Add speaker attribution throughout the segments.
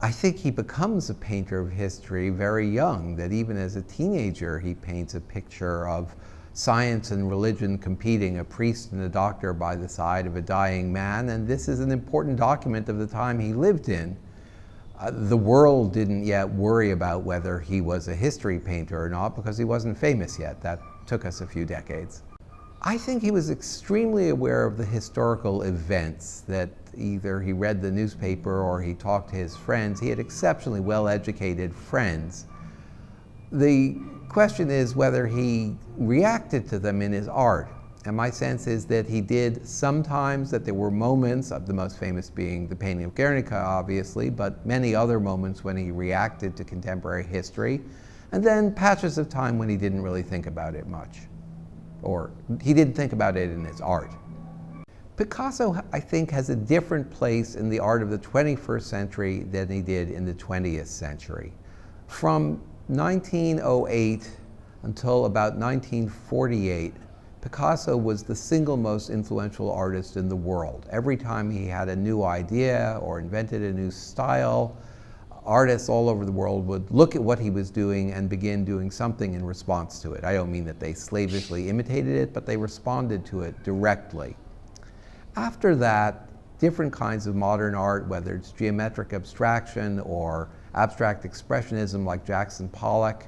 Speaker 1: I think he becomes a painter of history very young, that even as a teenager he paints a picture of science and religion competing, a priest and a doctor by the side of a dying man, and this is an important document of the time he lived in. The world didn't yet worry about whether he was a history painter or not because he wasn't famous yet. That took us a few decades. I think he was extremely aware of the historical events, that either he read the newspaper or he talked to his friends. He had exceptionally well-educated friends. The question is whether he reacted to them in his art. And my sense is that he did sometimes, that there were moments, of the most famous being the painting of Guernica, obviously, but many other moments when he reacted to contemporary history, and then patches of time when he didn't really think about it much, or he didn't think about it in his art. Picasso, I think, has a different place in the art of the 21st century than he did in the 20th century. From 1908 until about 1948, Picasso was the single most influential artist in the world. Every time he had a new idea or invented a new style, artists all over the world would look at what he was doing and begin doing something in response to it. I don't mean that they slavishly imitated it, but they responded to it directly. After that, different kinds of modern art, whether it's geometric abstraction or abstract expressionism like Jackson Pollock,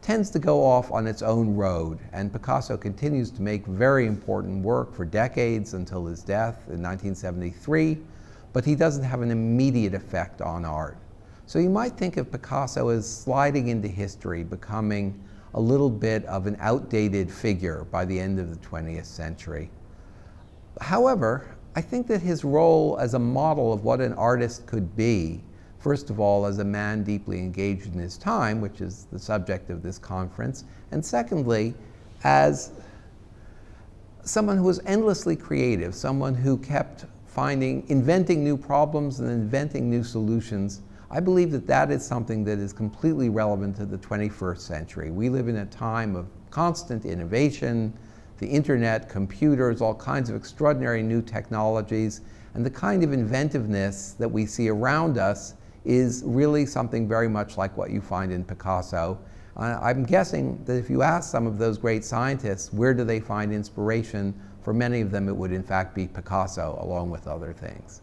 Speaker 1: tends to go off on its own road, and Picasso continues to make very important work for decades until his death in 1973, but he doesn't have an immediate effect on art. So you might think of Picasso as sliding into history, becoming a little bit of an outdated figure by the end of the 20th century. However, I think that his role as a model of what an artist could be, first of all, as a man deeply engaged in his time, which is the subject of this conference, and secondly, as someone who was endlessly creative, someone who kept inventing new problems and inventing new solutions. I believe that that is something that is completely relevant to the 21st century. We live in a time of constant innovation, the internet, computers, all kinds of extraordinary new technologies, and the kind of inventiveness that we see around us is really something very much like what you find in Picasso. I'm guessing that if you ask some of those great scientists, where do they find inspiration, for many of them it would in fact be Picasso, along with other things.